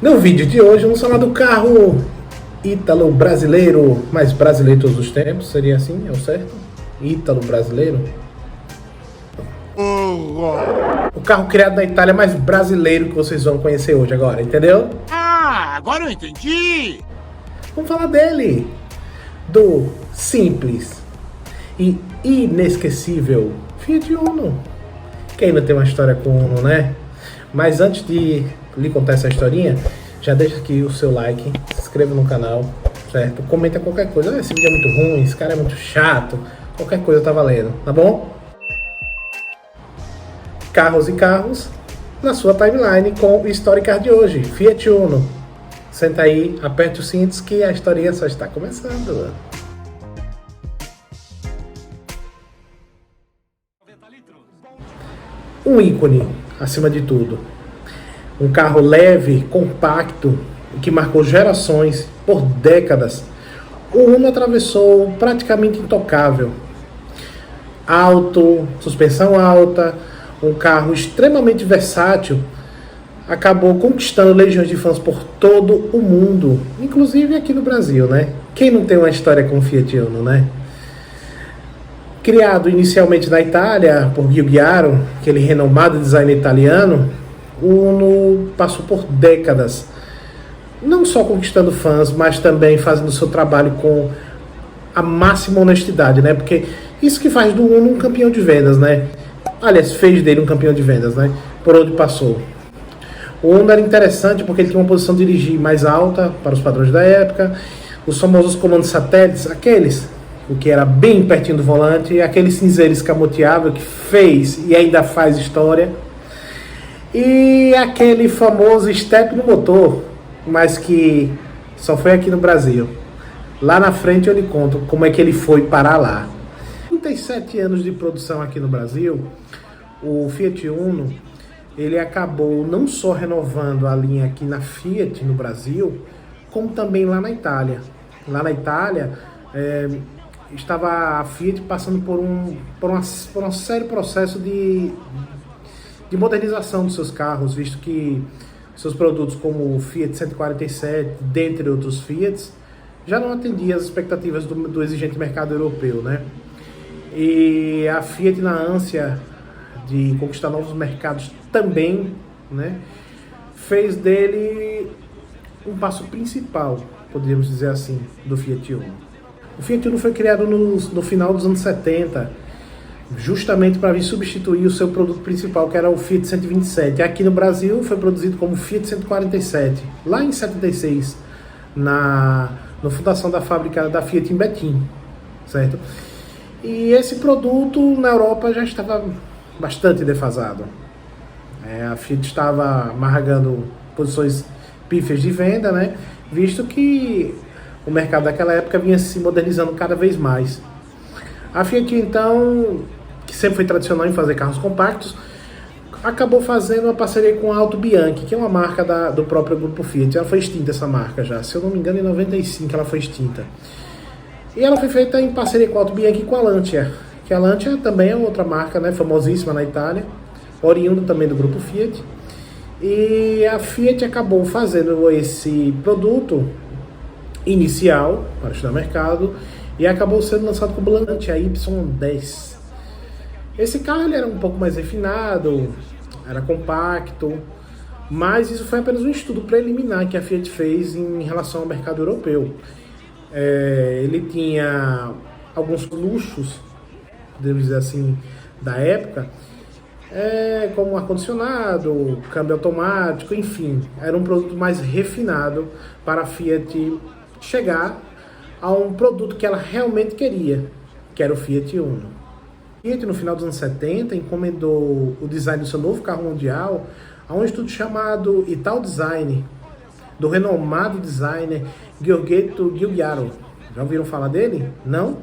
No vídeo de hoje vamos falar do carro ítalo brasileiro, mais brasileiro de todos os tempos, seria assim, é o certo? Ítalo brasileiro. O carro criado na Itália mais brasileiro que vocês vão conhecer hoje agora, entendeu? Ah, agora eu entendi! Vamos falar dele, do simples e inesquecível Fiat Uno. Quem não tem uma história com o Uno, né? Mas antes de lhe contar essa historinha, já deixa aqui o seu like, se inscreva no canal, certo? Comenta qualquer coisa. Esse vídeo é muito ruim, esse cara é muito chato, qualquer coisa tá valendo, tá bom? Carros e carros na sua timeline com o Storycar de hoje, Fiat Uno. Senta aí, aperte os cintos que a historinha só está começando. Um ícone, acima de tudo. Um carro leve, compacto, que marcou gerações por décadas. O Uno atravessou praticamente intocável. Alto, suspensão alta, um carro extremamente versátil, acabou conquistando legiões de fãs por todo o mundo, inclusive aqui no Brasil, né? Quem não tem uma história com o Fiat Uno, né? Criado inicialmente na Itália por Giugiaro, aquele renomado designer italiano, o Uno passou por décadas, não só conquistando fãs, mas também fazendo seu trabalho com a máxima honestidade, né? Porque isso que faz do Uno um campeão de vendas, né? Aliás, fez dele um campeão de vendas, né? Por onde passou. O Uno era interessante porque ele tinha uma posição de dirigir mais alta para os padrões da época, os famosos comandos satélites, aqueles, o que era bem pertinho do volante, aquele cinzeiro escamoteável que fez e ainda faz história, e aquele famoso step no motor, mas que só foi aqui no Brasil. Lá na frente eu lhe conto como é que ele foi parar lá. 37 anos de produção aqui no Brasil, o Fiat Uno, ele acabou não só renovando a linha aqui na Fiat no Brasil, como também lá na Itália. Lá na Itália, estava a Fiat passando por um sério processo de modernização dos seus carros, visto que seus produtos como o Fiat 147, dentre outros Fiats, já não atendiam as expectativas do exigente mercado europeu, né? E a Fiat, na ânsia de conquistar novos mercados também, né, fez dele um passo principal, poderíamos dizer assim, do Fiat Uno. O Fiat Uno foi criado no final dos anos 70, justamente para vir substituir o seu produto principal, que era o Fiat 127. Aqui no Brasil foi produzido como Fiat 147, lá em 76, na fundação da fábrica da Fiat em Betim, certo? E esse produto na Europa já estava bastante defasado. A Fiat estava amargando posições pífias de venda, né? Visto que o mercado daquela época vinha se modernizando cada vez mais. A Fiat, então, que sempre foi tradicional em fazer carros compactos, acabou fazendo uma parceria com a Auto Bianchi, que é uma marca do próprio grupo Fiat. Ela foi extinta, essa marca já. Se eu não me engano, em 95 ela foi extinta. E ela foi feita em parceria com a Auto Bianchi e com a Lancia, que a Lancia também é outra marca, né, famosíssima na Itália, oriunda também do grupo Fiat. E a Fiat acabou fazendo esse produto inicial para estudar mercado e acabou sendo lançado como Lancia Y10. Esse carro ele era um pouco mais refinado, era compacto, mas isso foi apenas um estudo preliminar que a Fiat fez em relação ao mercado europeu. Ele tinha alguns luxos, podemos dizer assim, da época, como ar-condicionado, câmbio automático, enfim, era um produto mais refinado para a Fiat chegar a um produto que ela realmente queria, que era o Fiat Uno. A Fiat, no final dos anos 70, encomendou o design do seu novo carro mundial a um estudo chamado Italdesign, do renomado designer Giorgetto Giugiaro. Já ouviram falar dele? Não?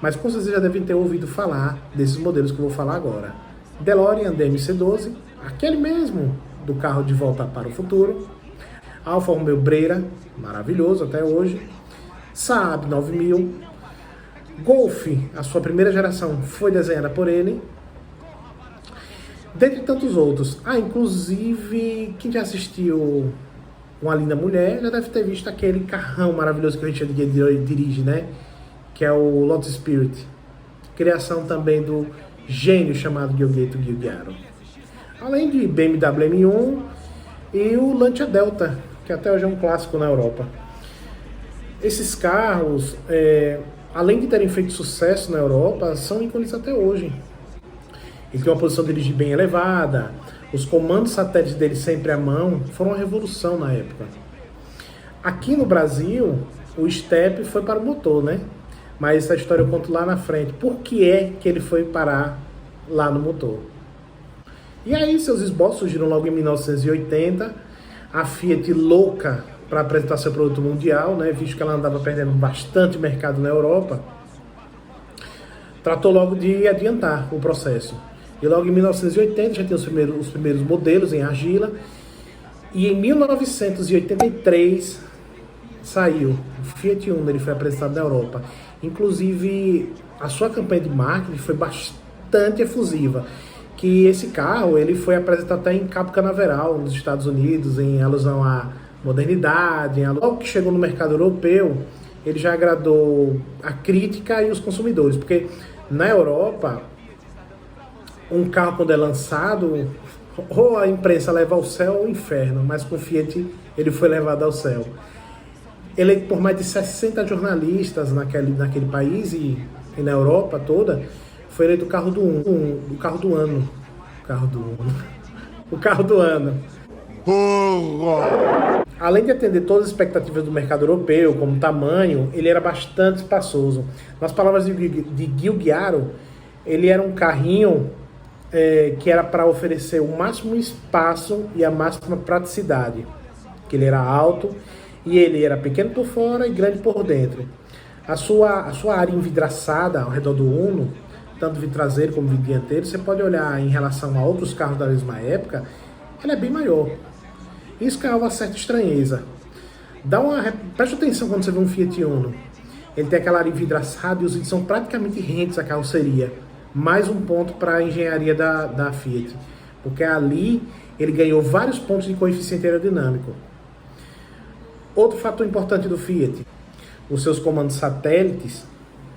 Mas com certeza já devem ter ouvido falar desses modelos que eu vou falar agora. DeLorean DMC-12, aquele mesmo do carro De Volta para o Futuro. Alfa Romeo Brera, maravilhoso até hoje. Saab 9000. Golf, a sua primeira geração, foi desenhada por ele. dentre tantos outros. Inclusive, quem já assistiu Uma Linda Mulher já deve ter visto aquele carrão maravilhoso que o Richard Gere dirige, né? Que é o Lotus Spirit. Criação também do gênio chamado Gyogeto Giugiaro. Além de BMW M1 e o Lancia Delta, que até hoje é um clássico na Europa. Esses carros, além de terem feito sucesso na Europa, são ícones até hoje. Ele tem uma posição de dirigir bem elevada, os comandos satélites dele sempre à mão foram uma revolução na época. Aqui no Brasil, o step foi para o motor, né? Mas essa história eu conto lá na frente. Por que é que ele foi parar lá no motor? E aí seus esboços surgiram logo em 1980, a Fiat louca para apresentar seu produto mundial, né? Visto que ela andava perdendo bastante mercado na Europa, tratou logo de adiantar o processo. E logo em 1980 já tinha os primeiros modelos em argila. E em 1983 saiu o Fiat Uno, ele foi apresentado na Europa. Inclusive, a sua campanha de marketing foi bastante efusiva. Que esse carro ele foi apresentado até em Cabo Canaveral, nos Estados Unidos, em alusão à modernidade. Logo que chegou no mercado europeu, ele já agradou a crítica e os consumidores. Porque na Europa, um carro quando é lançado, ou a imprensa leva ao céu ou ao inferno, mas com o Fiat ele foi levado ao céu. Eleito por mais de 60 jornalistas naquele país e na Europa toda, foi eleito o carro do ano. Além de atender todas as expectativas do mercado europeu, como tamanho, ele era bastante espaçoso. Nas palavras de Giugiaro, ele era um carrinho que era para oferecer o máximo espaço e a máxima praticidade. Que ele era alto e ele era pequeno por fora e grande por dentro. A sua área envidraçada ao redor do Uno, tanto vidro traseiro como vidro dianteiro, você pode olhar em relação a outros carros da mesma época, ela é bem maior. Isso causa uma certa estranheza. Preste atenção quando você vê um Fiat Uno. Ele tem aquela área envidraçada e os vidros são praticamente rentes à carroceria. Mais um ponto para a engenharia da Fiat. Porque ali ele ganhou vários pontos de coeficiente aerodinâmico. Outro fator importante do Fiat, os seus comandos satélites,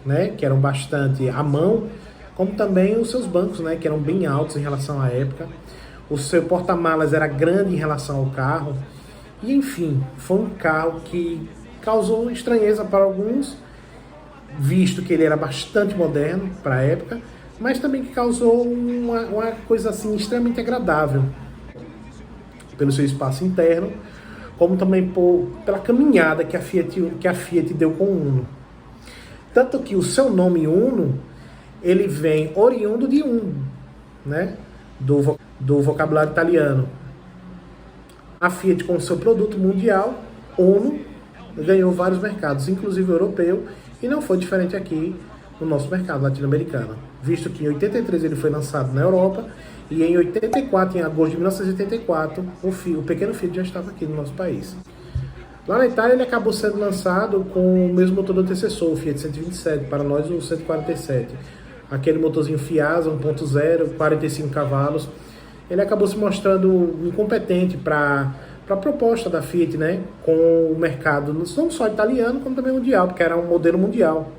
né, que eram bastante à mão, como também os seus bancos, né, que eram bem altos em relação à época. O seu porta-malas era grande em relação ao carro. E enfim, foi um carro que causou estranheza para alguns, visto que ele era bastante moderno para a época, mas também que causou uma coisa assim extremamente agradável pelo seu espaço interno, como também pela caminhada que a Fiat deu com o Uno. Tanto que o seu nome Uno, ele vem oriundo de Uno, né? Do vocabulário italiano. A Fiat, com o seu produto mundial, Uno, ganhou vários mercados, inclusive o europeu, e não foi diferente aqui no nosso mercado latino-americano. Visto que em 83 ele foi lançado na Europa, e em 84, em agosto de 1984, o pequeno Fiat já estava aqui no nosso país. Lá na Itália ele acabou sendo lançado com o mesmo motor do antecessor, o Fiat 127, para nós o 147. Aquele motorzinho Fiasa 1.0, 45 cavalos. Ele acabou se mostrando incompetente para a proposta da Fiat, né? Com o mercado não só italiano, como também mundial, porque era um modelo mundial.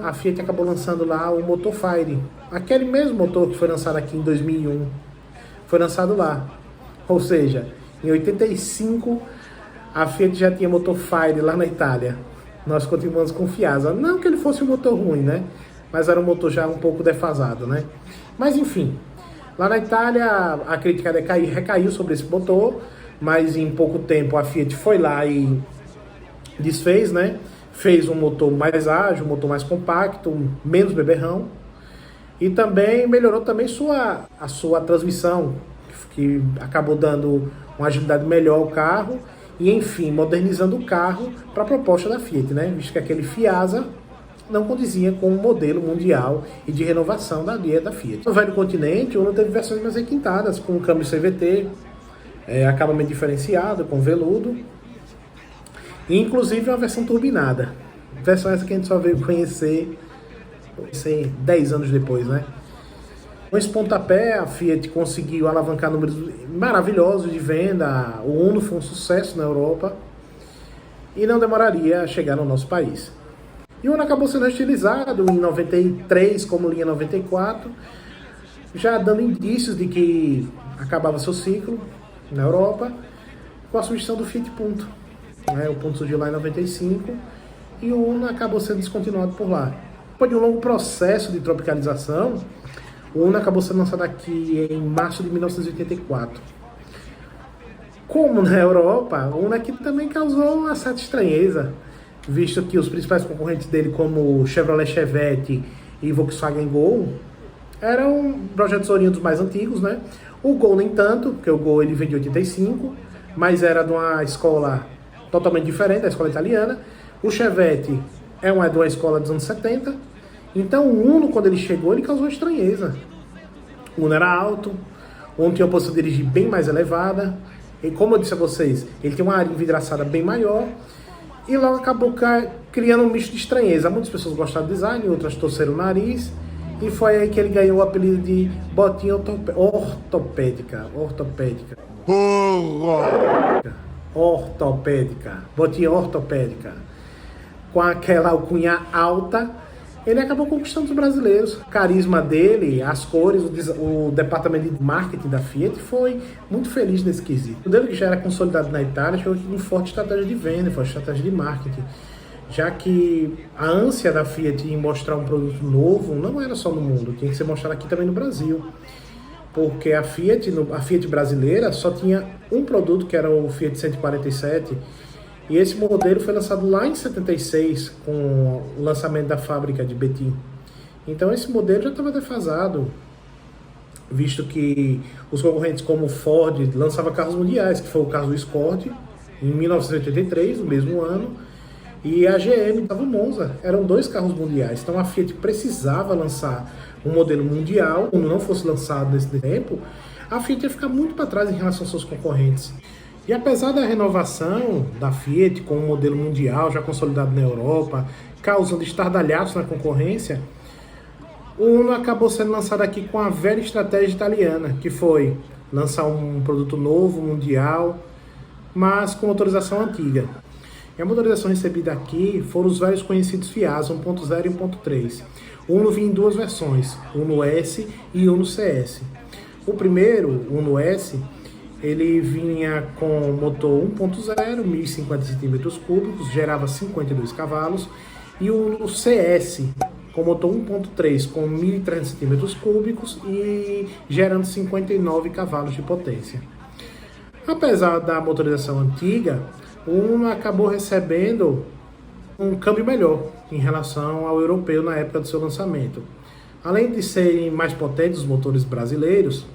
A Fiat acabou lançando lá o Motor Fire, aquele mesmo motor que foi lançado aqui em 2001, foi lançado lá. Ou seja, em 85 a Fiat já tinha Motor Fire lá na Itália. Nós continuamos com o Fiasa, não que ele fosse um motor ruim, né? Mas era um motor já um pouco defasado, né? Mas enfim, lá na Itália a crítica recaiu sobre esse motor, mas em pouco tempo a Fiat foi lá e desfez, né? Fez um motor mais ágil, um motor mais compacto, menos beberrão. E também melhorou também a sua transmissão, que acabou dando uma agilidade melhor ao carro. E enfim, modernizando o carro para a proposta da Fiat, né? Visto que aquele Fiasa não condizia com o modelo mundial e de renovação da linha da Fiat. No Velho Continente, o Uno teve versões mais requintadas, com câmbio CVT, acabamento diferenciado, com veludo, e inclusive uma versão turbinada. Versão essa que a gente só veio conhecer 10 anos depois, né? Com esse pontapé, a Fiat conseguiu alavancar números maravilhosos de venda. O Uno foi um sucesso na Europa e não demoraria a chegar no nosso país. E o Uno acabou sendo utilizado em 93 como linha 94, já dando indícios de que acabava seu ciclo na Europa, com a substituição do Fiat Punto. O Punto surgiu lá em 95 e o Uno acabou sendo descontinuado por lá. Depois de um longo processo de tropicalização, o Uno acabou sendo lançado aqui em março de 1984. Como na Europa, o Uno aqui também causou uma certa estranheza, visto que os principais concorrentes dele, como Chevrolet Chevette e Volkswagen Gol, eram projetos oriundos mais antigos, né? O Gol nem tanto, porque o Gol ele veio de 85, mas era de uma escola totalmente diferente, da escola italiana. O Chevette é de uma escola dos anos 70. Então o Uno, quando ele chegou, ele causou estranheza. O Uno era alto, o Uno tinha uma posição de dirigir bem mais elevada, e como eu disse a vocês, ele tem uma área envidraçada bem maior, e logo acabou criando um misto de estranheza. Muitas pessoas gostaram do design, outras torceram o nariz, e foi aí que ele ganhou o apelido de botinha ortopédica. Botinha ortopédica. Com aquela alcunha alta, ele acabou conquistando os brasileiros. O carisma dele, as cores, o departamento de marketing da Fiat foi muito feliz nesse quesito. O modelo que já era consolidado na Itália chegou com forte estratégia de venda, forte estratégia de marketing, já que a ânsia da Fiat em mostrar um produto novo não era só no mundo, tinha que ser mostrado aqui também no Brasil. Porque a Fiat brasileira só tinha um produto, que era o Fiat 147, e esse modelo foi lançado lá em 76, com o lançamento da fábrica de Betim. Então esse modelo já estava defasado, visto que os concorrentes como Ford lançavam carros mundiais, que foi o caso do Escort, em 1983, no mesmo ano, e a GM estava o Monza. Eram 2 carros mundiais. Então a Fiat precisava lançar um modelo mundial. Quando não fosse lançado nesse tempo, a Fiat ia ficar muito para trás em relação aos seus concorrentes. E apesar da renovação da Fiat com um modelo mundial já consolidado na Europa, causando estardalhaços na concorrência, o Uno acabou sendo lançado aqui com a velha estratégia italiana, que foi lançar um produto novo, mundial, mas com motorização antiga. E a motorização recebida aqui foram os velhos conhecidos FIAs 1.0 e 1.3. O Uno vinha em 2 versões, Uno S e Uno CS. O primeiro, o Uno S, ele vinha com motor 1.0, 1050 cm3, gerava 52 cavalos, e o CS, com motor 1.3, com 1.300 cm3 e gerando 59 cavalos de potência. Apesar da motorização antiga, o Uno acabou recebendo um câmbio melhor em relação ao europeu na época do seu lançamento. Além de serem mais potentes os motores brasileiros,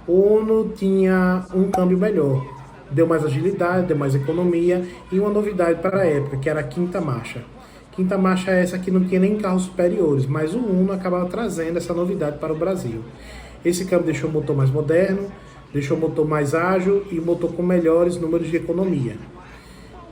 o Uno tinha um câmbio melhor, deu mais agilidade, deu mais economia e uma novidade para a época, que era a quinta marcha. Quinta marcha é essa que não tinha nem carros superiores, mas o Uno acabava trazendo essa novidade para o Brasil. Esse câmbio deixou o motor mais moderno, deixou o motor mais ágil e o motor com melhores números de economia.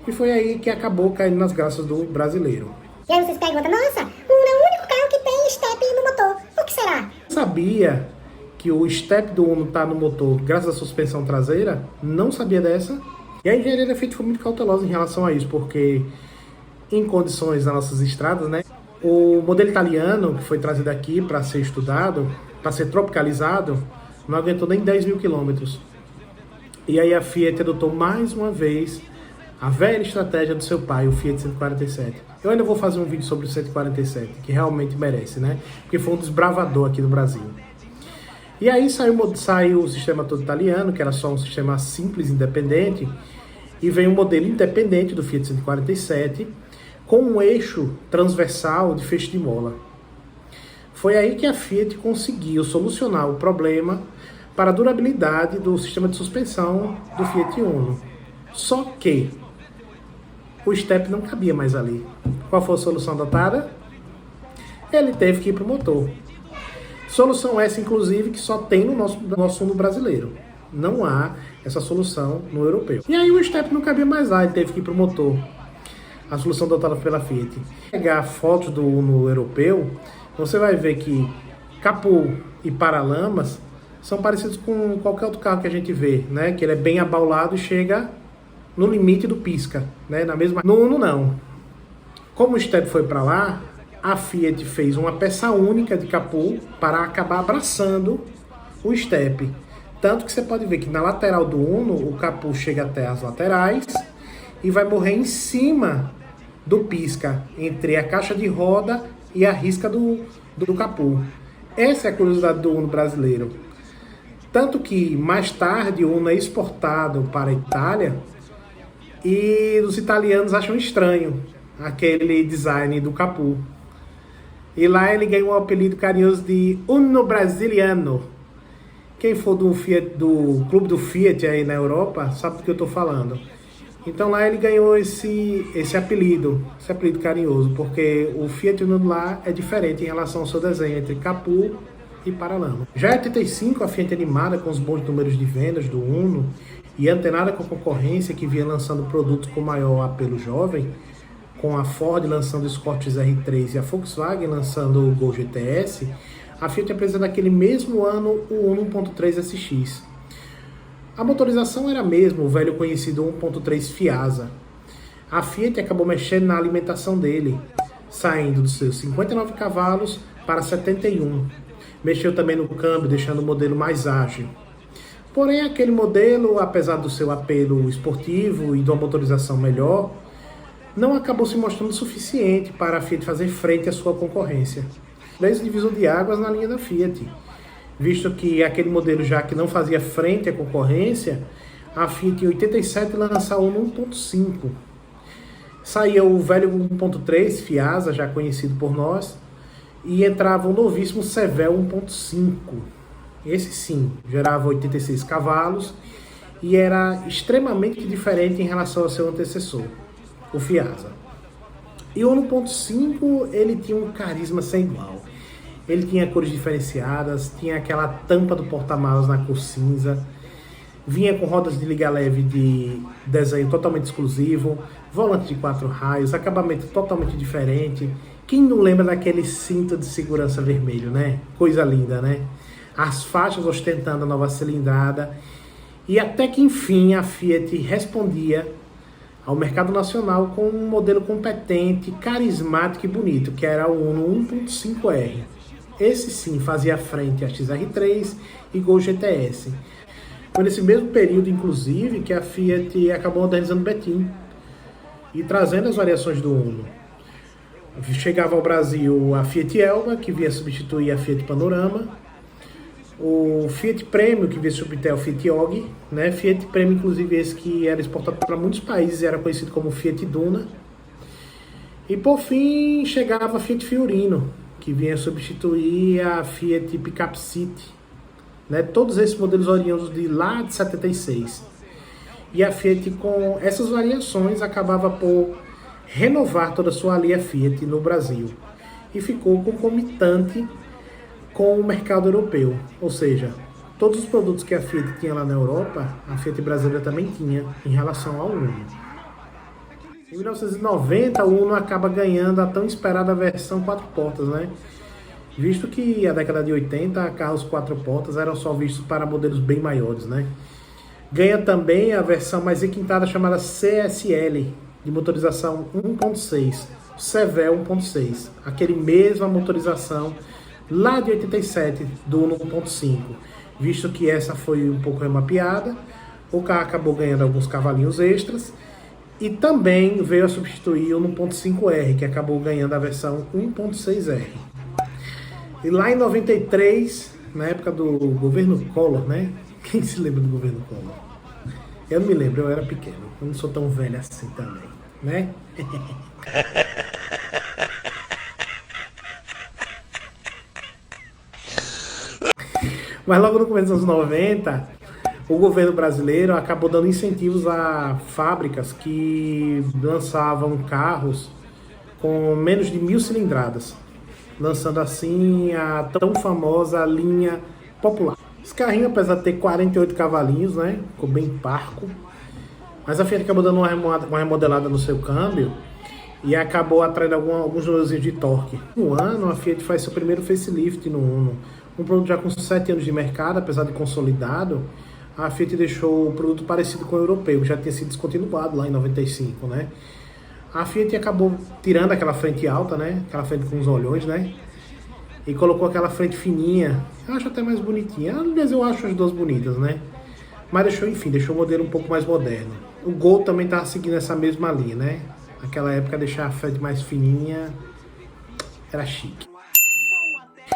E foi aí que acabou caindo nas graças do brasileiro. E aí vocês perguntam, nossa, o Uno é o único carro que tem step no motor, o que será? Sabia que o step do Uno está no motor graças à suspensão traseira? Não sabia dessa. E a engenharia da Fiat foi muito cautelosa em relação a isso, porque em condições das nossas estradas, né, o modelo italiano que foi trazido aqui para ser estudado, para ser tropicalizado, não aguentou nem 10 mil quilômetros. E aí a Fiat adotou mais uma vez a velha estratégia do seu pai, o Fiat 147. Eu ainda vou fazer um vídeo sobre o 147, que realmente merece, né? Porque foi um desbravador aqui no Brasil. E aí saiu o sistema todo italiano, que era só um sistema simples, independente, e veio um modelo independente do Fiat 147, com um eixo transversal de feixe de mola. Foi aí que a Fiat conseguiu solucionar o problema para a durabilidade do sistema de suspensão do Fiat Uno. Só que o step não cabia mais ali. Qual foi a solução adotada? Ele teve que ir para o motor. Solução essa, inclusive, que só tem no nosso Uno brasileiro. Não há essa solução no europeu. E aí o step não cabia mais lá, ele teve que ir para o motor. A solução adotada pela Fiat. Pegar fotos do Uno europeu, você vai ver que capô e paralamas são parecidos com qualquer outro carro que a gente vê, né? Que ele é bem abaulado e chega no limite do pisca, né? No Uno não. Como o step foi para lá, a Fiat fez uma peça única de capô para acabar abraçando o step. Tanto que você pode ver que na lateral do Uno, o capô chega até as laterais e vai morrer em cima do pisca, entre a caixa de roda e a risca do capô. Essa é a curiosidade do Uno brasileiro. Tanto que mais tarde o Uno é exportado para a Itália e os italianos acham estranho aquele design do capô. E lá ele ganhou o apelido carinhoso de Uno Brasiliano. Quem for do clube do Fiat aí na Europa sabe do que eu estou falando. Então lá ele ganhou esse apelido carinhoso, porque o Fiat Uno lá é diferente em relação ao seu desenho entre capô e paralama. Já em 85, a Fiat animada com os bons números de vendas do Uno e antenada com a concorrência que vinha lançando produtos com maior apelo jovem, com a Ford lançando o Escort R3 e a Volkswagen lançando o Gol GTS, a Fiat apresenta naquele mesmo ano o Uno 1.3 SX. A motorização era mesmo o velho conhecido 1.3 Fiasa. A Fiat acabou mexendo na alimentação dele, saindo dos seus 59 cavalos para 71. Mexeu também no câmbio, deixando o modelo mais ágil. Porém, aquele modelo, apesar do seu apelo esportivo e de uma motorização melhor, não acabou se mostrando suficiente para a Fiat fazer frente à sua concorrência. Fez o divisor de águas na linha da Fiat, visto que aquele modelo já que não fazia frente à concorrência, a Fiat em 87 lançou o 1.5. Saía o velho 1.3 Fiasa, já conhecido por nós, e entrava o novíssimo Sevel 1.5. Esse sim, gerava 86 cavalos e era extremamente diferente em relação ao seu antecessor, o Fiasa. E o 1.5 ele tinha um carisma sem igual. Ele tinha cores diferenciadas, tinha aquela tampa do porta-malas na cor cinza, vinha com rodas de liga leve de desenho totalmente exclusivo, volante de 4 raios, acabamento totalmente diferente. Quem não lembra daquele cinto de segurança vermelho, né? Coisa linda, né? As faixas ostentando a nova cilindrada. E até que enfim a Fiat respondia ao mercado nacional com um modelo competente, carismático e bonito, que era o Uno 1.5R. Esse sim fazia frente a XR3 e Gol GTS. Foi nesse mesmo período, inclusive, que a Fiat acabou modernizando o Betim e trazendo as variações do Uno. Chegava ao Brasil a Fiat Elba, que vinha substituir a Fiat Panorama, o Fiat Premio, que veio substituir o Fiat Og, né? Fiat Premio, inclusive, esse que era exportado para muitos países, era conhecido como Fiat Duna. E por fim chegava a Fiat Fiorino, que vinha substituir a Fiat Pickup City, né? Todos esses modelos oriundos de lá de 76. E a Fiat, com essas variações, acabava por renovar toda a sua linha Fiat no Brasil e ficou concomitante com o mercado europeu, ou seja, todos os produtos que a Fiat tinha lá na Europa, a Fiat brasileira também tinha em relação ao Uno. Em 1990, o Uno acaba ganhando a tão esperada versão 4 portas, né? Visto que a década de 80, carros 4 portas eram só vistos para modelos bem maiores, né? Ganha também a versão mais requintada chamada CSL, de motorização 1.6, Sevel 1.6, aquele mesma motorização lá de 87 do Uno 1.5, visto que essa foi um pouco remapeada, o carro acabou ganhando alguns cavalinhos extras e também veio a substituir o 1.5R, que acabou ganhando a versão 1.6R. E lá em 93, na época do governo Collor, né? Quem se lembra do governo Collor? Eu não me lembro, eu era pequeno, eu não sou tão velho assim também, né? Mas logo no começo dos anos 90, o governo brasileiro acabou dando incentivos a fábricas que lançavam carros com menos de 1.000 cilindradas, lançando assim a tão famosa linha popular. Esse carrinho, apesar de ter 48 cavalinhos, né, ficou bem parco, mas a Fiat acabou dando uma remodelada no seu câmbio e acabou atraindo alguns números de torque. No ano, a Fiat faz seu primeiro facelift no Uno. Um produto já com 7 anos de mercado, apesar de consolidado, a Fiat deixou o produto parecido com o europeu, que já tinha sido descontinuado lá em 95, né? A Fiat acabou tirando aquela frente alta, né? Aquela frente com os olhões, né? E colocou aquela frente fininha. Eu acho até mais bonitinha. Aliás, eu acho as duas bonitas, né? Mas deixou o modelo um pouco mais moderno. O Gol também estava seguindo essa mesma linha, né? Naquela época, deixar a frente mais fininha era chique.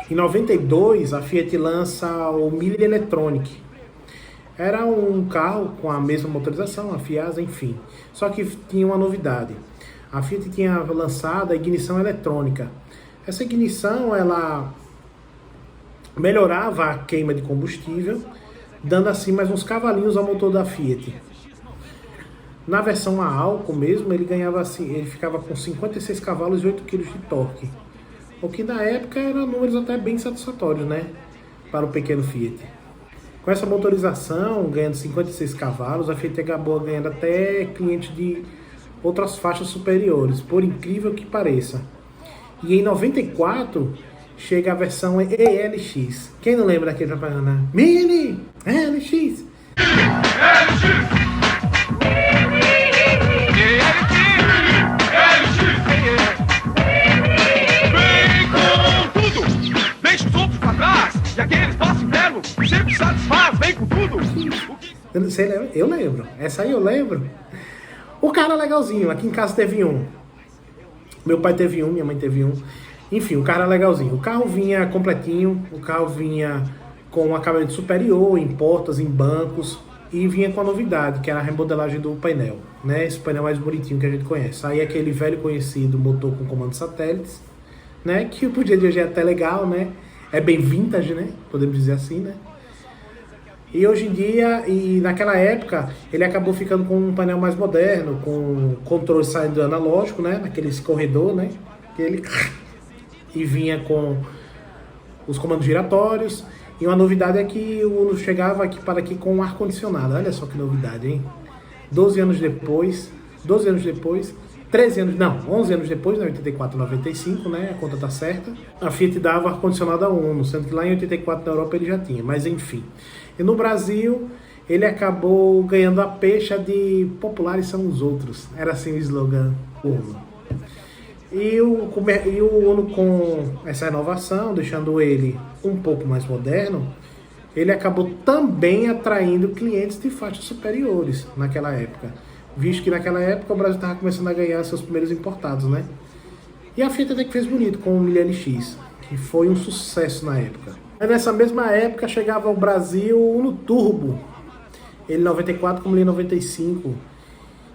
Em 92, a Fiat lança o Mille Electronic. Era um carro com a mesma motorização, a Fiasa, enfim. Só que tinha uma novidade. A Fiat tinha lançado a ignição eletrônica. Essa ignição, ela melhorava a queima de combustível, dando assim mais uns cavalinhos ao motor da Fiat. Na versão a álcool mesmo, ele ganhava assim, ele ficava com 56 cavalos e 8 kg de torque. O que na época eram números até bem satisfatórios, né? Para o pequeno Fiat. Com essa motorização, ganhando 56 cavalos, a Fiat acabou ganhando até cliente de outras faixas superiores, por incrível que pareça. E em 94, chega a versão ELX. Quem não lembra daquele propaganda? Mini ELX! Você lembra? Eu lembro. Essa aí eu lembro. O cara legalzinho. Aqui em casa teve um. Meu pai teve um, minha mãe teve um. Enfim, o carro era legalzinho. O carro vinha completinho. O carro vinha com um acabamento superior, em portas, em bancos. E vinha com a novidade, que era a remodelagem do painel, né? Esse painel mais bonitinho que a gente conhece. Aí aquele velho conhecido motor com comando de satélites, né? Que pro dia de hoje é até legal, né? É bem vintage, né? Podemos dizer assim, né? E hoje em dia, e naquela época, ele acabou ficando com um painel mais moderno, com controle saindo analógico, né? Naquele escorredor, né? E vinha com os comandos giratórios. E uma novidade é que o Uno chegava aqui para aqui com um ar-condicionado. Olha só que novidade, hein? 11 anos depois, né? 84, 95, né? A conta tá certa. A Fiat dava ar-condicionado ao Uno, sendo que lá em 84 na Europa ele já tinha, mas enfim. E no Brasil, ele acabou ganhando a pecha de populares são os outros. Era assim o slogan Uno. E o Uno, com essa inovação, deixando ele um pouco mais moderno, ele acabou também atraindo clientes de faixas superiores naquela época. Visto que naquela época o Brasil estava começando a ganhar seus primeiros importados, né? E a Fiat até que fez bonito com o Mille LX, que foi um sucesso na época. Mas nessa mesma época chegava ao Brasil o Uno Turbo, ele em 94 como ele em 95,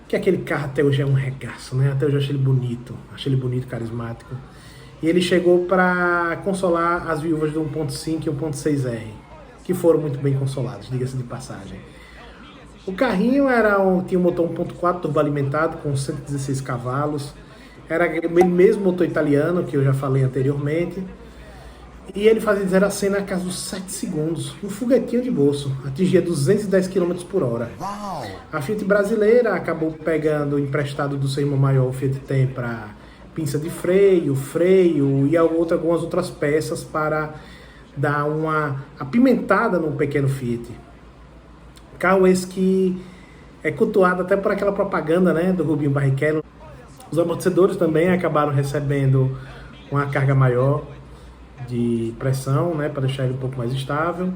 que aquele carro até hoje é um regaço, né? Até hoje eu achei ele bonito, carismático. E ele chegou para consolar as viúvas do 1.5 e 1.6R, que foram muito bem consoladas, diga-se de passagem. O carrinho tinha um motor 1.4 turboalimentado com 116 cavalos, era o mesmo motor italiano que eu já falei anteriormente, e ele fazia de 0 a 100 na casa dos 7 segundos, um foguetinho de bolso, atingia 210 km por hora. A Fiat brasileira acabou pegando emprestado do seu irmão maior, o Fiat Tem, para pinça de freio e algumas outras peças para dar uma apimentada no pequeno Fiat. Carro esse que é cultuado até por aquela propaganda, né, do Rubinho Barrichello. Os amortecedores também acabaram recebendo uma carga maior de pressão, né, para deixar ele um pouco mais estável.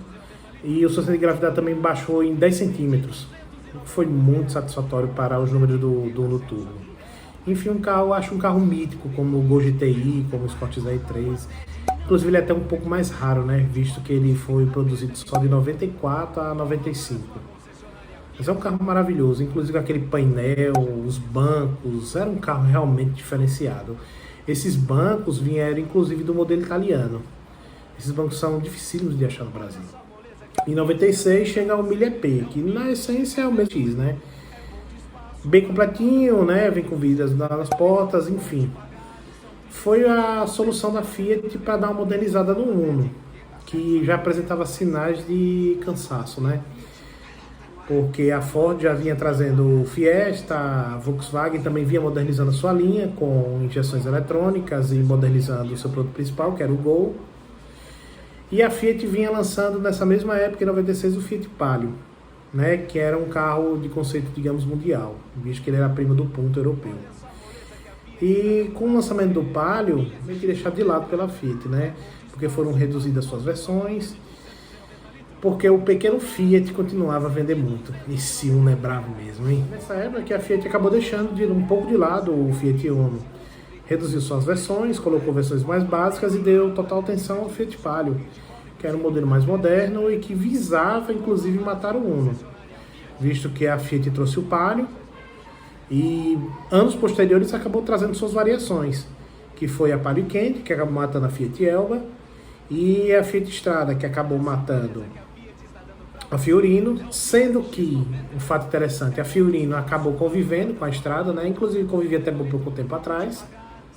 E o seu centro de gravidade também baixou em 10 centímetros, o que foi muito satisfatório para os números do Uno Turbo. Enfim, acho um carro mítico, como o Gol GTI, como o Sportster R3. Inclusive ele é até um pouco mais raro, né, visto que ele foi produzido só de 94 a 95. Mas é um carro maravilhoso, inclusive aquele painel, os bancos, era um carro realmente diferenciado. Esses bancos vieram inclusive do modelo italiano. Esses bancos são dificílimos de achar no Brasil. Em 96 chega o Mille EP, que na essência é o mesmo X, né? Bem completinho, né? Vem com vidros nas portas, enfim. Foi a solução da Fiat para dar uma modernizada no Uno, que já apresentava sinais de cansaço, né? porque a Ford já vinha trazendo o Fiesta, a Volkswagen também vinha modernizando a sua linha com injeções eletrônicas e modernizando o seu produto principal, que era o Gol. E a Fiat vinha lançando nessa mesma época, em 96, o Fiat Palio, né, que era um carro de conceito, digamos, mundial, visto que ele era primo do ponto europeu. E com o lançamento do Palio, ele foi deixado de lado pela Fiat, né, porque foram reduzidas suas versões, porque o pequeno Fiat continuava a vender muito. Esse Uno é bravo mesmo, hein? Nessa época que a Fiat acabou deixando um pouco de lado o Fiat Uno. Reduziu suas versões, colocou versões mais básicas e deu total atenção ao Fiat Palio, que era um modelo mais moderno e que visava, inclusive, matar o Uno. Visto que a Fiat trouxe o Palio e anos posteriores acabou trazendo suas variações, que foi a Palio Candy, que acabou matando a Fiat Elba, e a Fiat Strada, que acabou matando a Fiorino, sendo que, um fato interessante, a Fiorino acabou convivendo com a Strada, né? Inclusive convivia até pouco tempo atrás,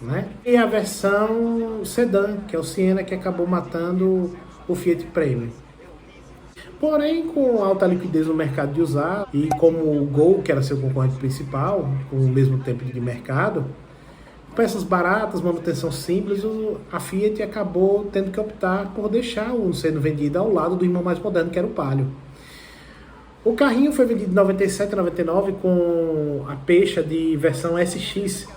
né? E a versão sedã, que é o Siena, que acabou matando o Fiat Premio. Porém, com alta liquidez no mercado de usado, e como o Gol, que era seu concorrente principal, com o mesmo tempo de mercado, peças baratas, manutenção simples, a Fiat acabou tendo que optar por deixar o Uno sendo vendido ao lado do irmão mais moderno, que era o Palio. O carrinho foi vendido em 97 e 99 com a peixa de versão SX,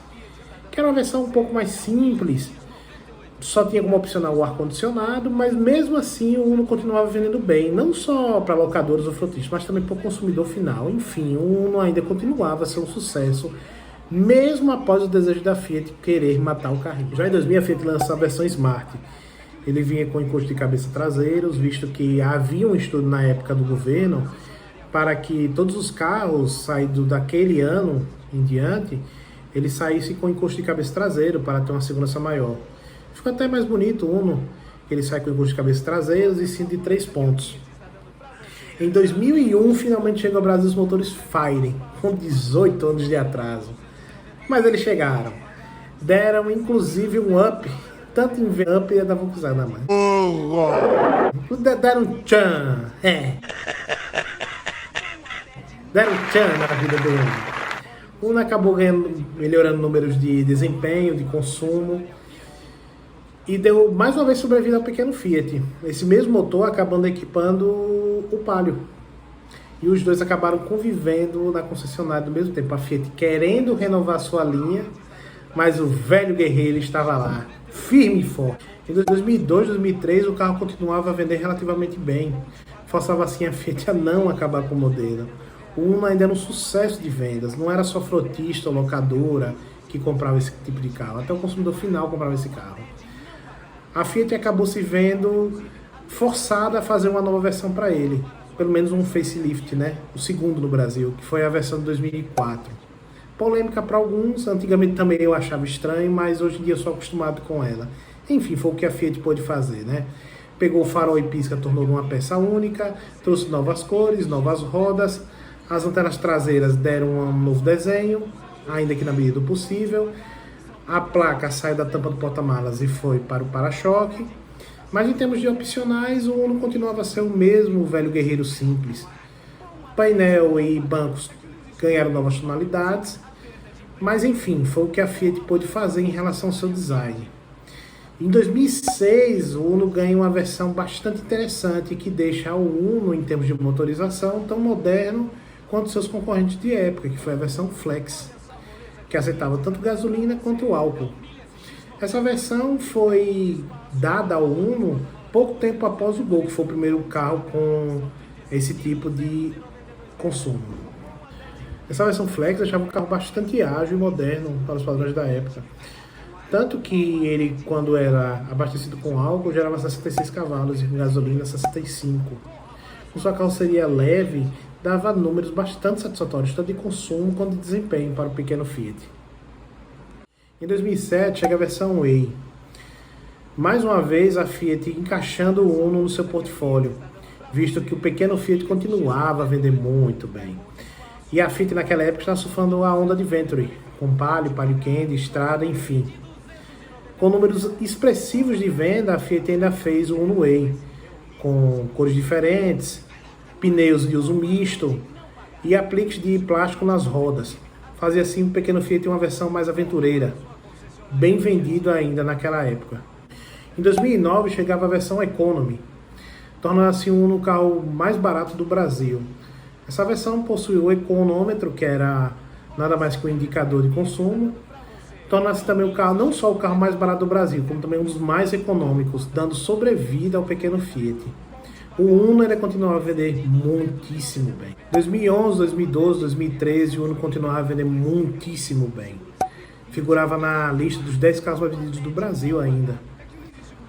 que era uma versão um pouco mais simples, só tinha como opcional o ar-condicionado, mas mesmo assim o Uno continuava vendendo bem, não só para locadores ou frotistas, mas também para o consumidor final. Enfim, o Uno ainda continuava a ser um sucesso, mesmo após o desejo da Fiat querer matar o carrinho. Já em 2000 a Fiat lançou a versão Smart. Ele vinha com encosto de cabeça traseiros, visto que havia um estudo na época do governo para que todos os carros saídos daquele ano em diante, ele saísse com encosto de cabeça traseiro para ter uma segurança maior. Ficou até mais bonito o Uno, ele sai com encosto de cabeça traseiros e cinto de 3 pontos. Em 2001, finalmente chegou ao Brasil os motores Fire, com 18 anos de atraso. Mas eles chegaram. Deram inclusive um up, tanto em up e da Volkswagen na mão. Deram um tchan. Deram um tchan na vida do Uno. O Uno acabou melhorando números de desempenho, de consumo. E deu mais uma vez sobrevida ao pequeno Fiat. Esse mesmo motor acabando equipando o Palio. E os dois acabaram convivendo na concessionária do mesmo tempo. A Fiat querendo renovar sua linha, mas o velho guerreiro estava lá, firme e forte. Em 2002, 2003, o carro continuava a vender relativamente bem. Forçava assim a Fiat a não acabar com o modelo. O Uno ainda era um sucesso de vendas. Não era só frotista ou locadora que comprava esse tipo de carro. Até o consumidor final comprava esse carro. A Fiat acabou se vendo forçada a fazer uma nova versão para ele. Pelo menos um facelift, né? O segundo no Brasil, que foi a versão de 2004. Polêmica para alguns, antigamente também eu achava estranho, mas hoje em dia eu sou acostumado com ela. Enfim, foi o que a Fiat pôde fazer, né? Pegou o farol e pisca, tornou uma peça única, trouxe novas cores, novas rodas, as antenas traseiras deram um novo desenho, ainda que na medida do possível. A placa saiu da tampa do porta-malas e foi para o para-choque. Mas em termos de opcionais, o Uno continuava a ser o mesmo velho guerreiro simples. Painel e bancos ganharam novas tonalidades, mas enfim, foi o que a Fiat pôde fazer em relação ao seu design. Em 2006, o Uno ganha uma versão bastante interessante que deixa o Uno, em termos de motorização, tão moderno quanto seus concorrentes de época, que foi a versão Flex, que aceitava tanto gasolina quanto álcool. Essa versão foi dada ao Uno pouco tempo após o Gol, que foi o primeiro carro com esse tipo de consumo. Essa versão Flex deixava o carro bastante ágil e moderno para os padrões da época. Tanto que ele, quando era abastecido com álcool, gerava 66 cavalos e com gasolina 65. Com sua carroceria leve, dava números bastante satisfatórios, tanto de consumo quanto de desempenho para o pequeno Fiat. Em 2007 chega a versão Way. Mais uma vez a Fiat encaixando o Uno no seu portfólio, visto que o pequeno Fiat continuava a vender muito bem. E a Fiat naquela época estava surfando a onda de Venturi, com Palio, Palio Candy, Strada, enfim. Com números expressivos de venda, a Fiat ainda fez o Uno Way, com cores diferentes, pneus de uso misto, e apliques de plástico nas rodas. Fazia assim o pequeno Fiat uma versão mais aventureira, bem vendido ainda naquela época. Em 2009 chegava a versão Economy, tornando assim o Uno carro mais barato do Brasil. Essa versão possui o econômetro, que era nada mais que um indicador de consumo, torna-se também o carro, não só o carro mais barato do Brasil, como também um dos mais econômicos, dando sobrevida ao pequeno Fiat. O Uno ainda continuava a vender muitíssimo bem. 2011, 2012, 2013, o Uno continuava a vender muitíssimo bem. Figurava na lista dos 10 carros mais vendidos do Brasil ainda.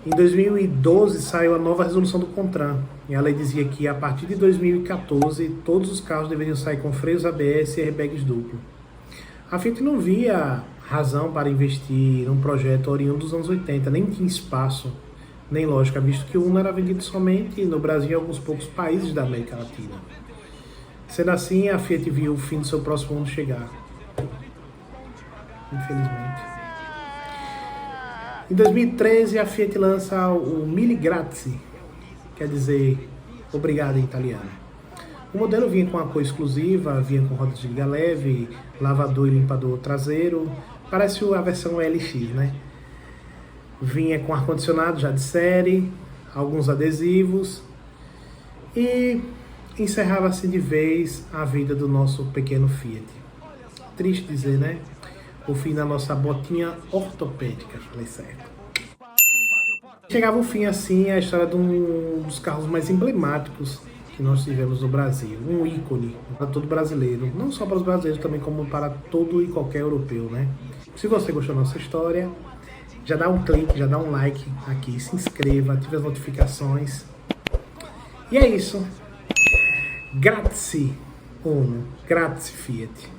Em 2012 saiu a nova resolução do CONTRAN, e a lei dizia que a partir de 2014 todos os carros deveriam sair com freios ABS e airbags duplo. A Fiat não via razão para investir num projeto oriundo dos anos 80, nem tinha espaço, nem lógica, visto que o Uno era vendido somente no Brasil e em alguns poucos países da América Latina. Sendo assim, a Fiat viu o fim do seu próximo Uno chegar. Infelizmente. Em 2013, a Fiat lança o Mille Grazie, quer dizer, obrigado em italiano. O modelo vinha com apoio exclusiva, vinha com rodas de liga leve, lavador e limpador traseiro, parece a versão LX, né? Vinha com ar-condicionado já de série, alguns adesivos e encerrava-se de vez a vida do nosso pequeno Fiat. Triste dizer, né? O fim da nossa botinha ortopédica, falei certo. Chegava o fim assim a história de um dos carros mais emblemáticos que nós tivemos no Brasil, um ícone para todo brasileiro, não só para os brasileiros, também como para todo e qualquer europeu, né? Se você gostou da nossa história, já dá um clique, já dá um like aqui, se inscreva, ative as notificações. E é isso. Grazie Uno, grazie Fiat.